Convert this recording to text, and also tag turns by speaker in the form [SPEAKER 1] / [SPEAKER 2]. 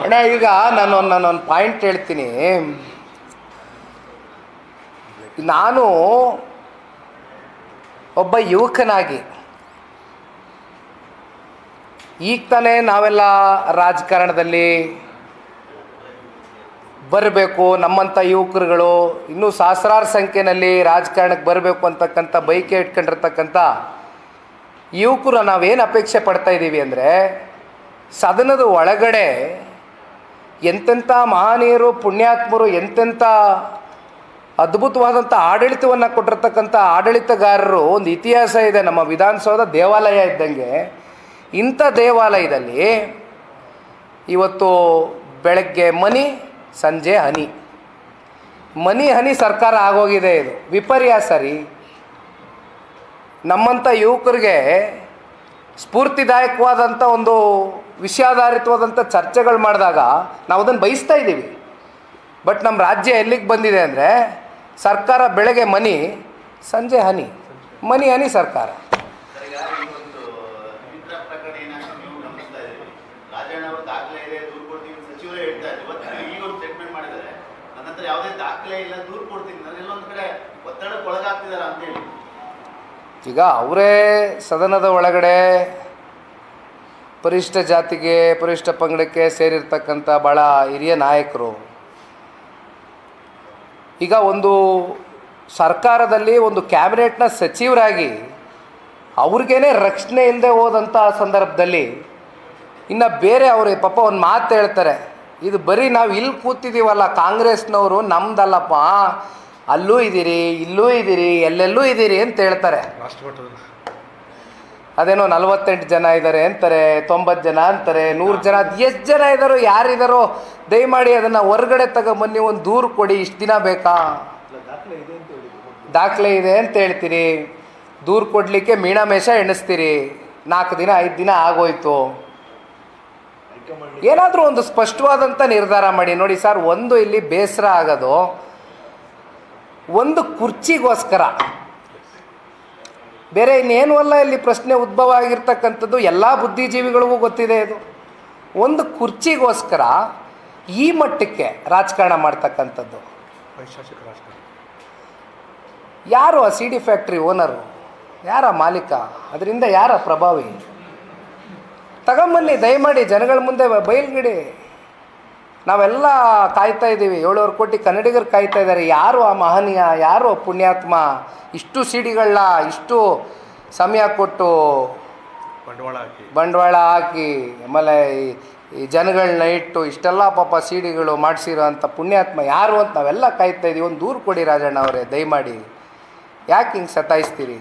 [SPEAKER 1] ಅಣ್ಣ, ಈಗ ನಾನೊಂದು ಪಾಯಿಂಟ್ ಹೇಳ್ತೀನಿ. ನಾನು ಒಬ್ಬ ಯುವಕನಾಗಿ ಈಗ ತಾನೇ ನಾವೆಲ್ಲ ರಾಜಕಾರಣದಲ್ಲಿ ಬರಬೇಕು, ನಮ್ಮಂಥ ಯುವಕರುಗಳು ಇನ್ನೂ ಸಹಸ್ರಾರು ಸಂಖ್ಯೆಯಲ್ಲಿ ರಾಜಕಾರಣಕ್ಕೆ ಬರಬೇಕು ಅಂತಕ್ಕಂಥ ಬೈಕೆ ಇಟ್ಕೊಂಡಿರ್ತಕ್ಕಂಥ ಯುವಕರು ನಾವೇನು ಅಪೇಕ್ಷೆ ಪಡ್ತಾ ಇದ್ದೀವಿ ಅಂದರೆ, ಸದನದ ಒಳಗಡೆ ಎಂತೆಂಥ ಮಹನೀಯರು ಪುಣ್ಯಾತ್ಮರು ಎಂತೆಂಥ ಅದ್ಭುತವಾದಂಥ ಆಡಳಿತವನ್ನು ಕೊಟ್ಟಿರ್ತಕ್ಕಂಥ ಆಡಳಿತಗಾರರು ಒಂದು ಇತಿಹಾಸ ಇದೆ. ನಮ್ಮ ವಿಧಾನಸೌಧ ದೇವಾಲಯ ಇದ್ದಂಗೆ ಇಂಥ ದೇವಾಲಯದಲ್ಲಿ ಇವತ್ತು ಬೆಳಗ್ಗೆ ಮನಿ, ಸಂಜೆ ಹನಿ, ಮನಿ ಹನಿ ಸರ್ಕಾರ ಆಗೋಗಿದೆ. ಇದು ವಿಪರ್ಯಾಸ ರೀ. ನಮ್ಮಂಥ ಯುವಕರಿಗೆ ಸ್ಫೂರ್ತಿದಾಯಕವಾದಂಥ ಒಂದು ವಿಷಯಾಧಾರಿತವಾದಂಥ ಚರ್ಚೆಗಳು ಮಾಡಿದಾಗ ನಾವು ಅದನ್ನು ಬಯಸ್ತಾ ಇದ್ದೀವಿ. ಬಟ್ ನಮ್ಮ ರಾಜ್ಯ ಎಲ್ಲಿಗೆ ಬಂದಿದೆ ಅಂದರೆ, ಸರ್ಕಾರ ಬೆಳಗ್ಗೆ ಮನಿ, ಸಂಜೆ ಹನಿ, ಮನಿ ಹನಿ ಸರ್ಕಾರ. ಈಗ ಅವರೇ ಸದನದ ಒಳಗಡೆ ಪರಿಶಿಷ್ಟ ಜಾತಿಗೆ ಪರಿಶಿಷ್ಟ ಪಂಗಡಕ್ಕೆ ಸೇರಿರ್ತಕ್ಕಂಥ ಭಾಳ ಹಿರಿಯ ನಾಯಕರು ಈಗ ಒಂದು ಸರ್ಕಾರದಲ್ಲಿ ಒಂದು ಕ್ಯಾಬಿನೆಟ್ನ ಸಚಿವರಾಗಿ ಅವ್ರಿಗೇನೆ ರಕ್ಷಣೆ ಇಲ್ಲದೆ ಹೋದಂಥ ಸಂದರ್ಭದಲ್ಲಿ ಇನ್ನು ಬೇರೆ ಅವರು ಪಾಪ ಒಂದು ಮಾತು ಹೇಳ್ತಾರೆ, ಇದು ಬರೀ ನಾವು ಇಲ್ಲಿ ಕೂತಿದ್ದೀವಲ್ಲ ಕಾಂಗ್ರೆಸ್ನವರು, ನಮ್ದಲ್ಲಪ್ಪ, ಅಲ್ಲೂ ಇದ್ದೀರಿ, ಇಲ್ಲೂ ಇದ್ದೀರಿ, ಎಲ್ಲೆಲ್ಲೂ ಇದ್ದೀರಿ ಅಂತ ಹೇಳ್ತಾರೆ. ಅದೇನೋ 48 ಜನ ಇದ್ದಾರೆ ಅಂತಾರೆ, 90 ಜನ ಅಂತಾರೆ, 100 ಜನ, ಅದು ಎಷ್ಟು ಜನ ಇದ್ದಾರೋ ಯಾರಿದ್ದಾರೋ ದಯಮಾಡಿ ಅದನ್ನು ಹೊರಗಡೆ ತಗೊಂಬನ್ನಿ, ಒಂದು ದೂರು ಕೊಡಿ. ಇಷ್ಟು ದಿನ ಬೇಕಾ? ದಾಖಲೆ ಇದೆ ಅಂತ ಹೇಳ್ತೀರಿ, ದೂರು ಕೊಡಲಿಕ್ಕೆ ಮೀಣಾಮೇಷ ಎಣಿಸ್ತೀರಿ, 4 ದಿನ 5 ದಿನ ಆಗೋಯ್ತು. ಏನಾದರೂ ಒಂದು ಸ್ಪಷ್ಟವಾದಂಥ ನಿರ್ಧಾರ ಮಾಡಿ. ನೋಡಿ ಸರ್, ಒಂದು ಇಲ್ಲಿ ಬೇಸರ ಆಗೋದು, ಒಂದು ಕುರ್ಚಿಗೋಸ್ಕರ, ಬೇರೆ ಇನ್ನೇನು ಅಲ್ಲ ಇಲ್ಲಿ ಪ್ರಶ್ನೆ ಉದ್ಭವ ಆಗಿರ್ತಕ್ಕಂಥದ್ದು. ಎಲ್ಲ ಬುದ್ಧಿಜೀವಿಗಳಿಗೂ ಗೊತ್ತಿದೆ ಇದು. ಒಂದು ಕುರ್ಚಿಗೋಸ್ಕರ ಈ ಮಟ್ಟಕ್ಕೆ ರಾಜಕಾರಣ ಮಾಡ್ತಕ್ಕಂಥದ್ದು. ಯಾರು ಆ CD ಫ್ಯಾಕ್ಟ್ರಿ ಓನರು? ಯಾರ ಮಾಲೀಕ? ಅದರಿಂದ ಯಾರ ಪ್ರಭಾವಿ? ತಗೊಂಬನ್ನಿ ದಯಮಾಡಿ, ಜನಗಳ ಮುಂದೆ ಬಯಲ್ಗಿಡಿ. ನಾವೆಲ್ಲ ಕಾಯ್ತಾ ಇದ್ದೀವಿ, 7 ಕೋಟಿ ಕನ್ನಡಿಗರು ಕಾಯ್ತಾ ಇದ್ದಾರೆ. ಯಾರು ಆ ಮಹನೀಯ, ಯಾರು ಪುಣ್ಯಾತ್ಮ, ಇಷ್ಟು ಸಿಡಿಗಳನ್ನ ಇಷ್ಟು ಸಮಯ ಕೊಟ್ಟು ಬಂಡವಾಳ ಹಾಕಿ ಆಮೇಲೆ ಈ ಜನಗಳನ್ನ ಇಟ್ಟು ಇಷ್ಟೆಲ್ಲ ಪಾಪ ಸಿಡಿಗಳು ಮಾಡಿಸಿರೋ ಅಂಥ ಪುಣ್ಯಾತ್ಮ ಯಾರು ಅಂತ ನಾವೆಲ್ಲ ಕಾಯ್ತಾ ಇದ್ದೀವಿ. ಒಂದು ದೂರು ಕೊಡಿ ರಾಜಣ್ಣ ಅವರೇ, ದಯಮಾಡಿ. ಯಾಕೆ ಹಿಂಗೆ ಸತಾಯಿಸ್ತೀರಿ?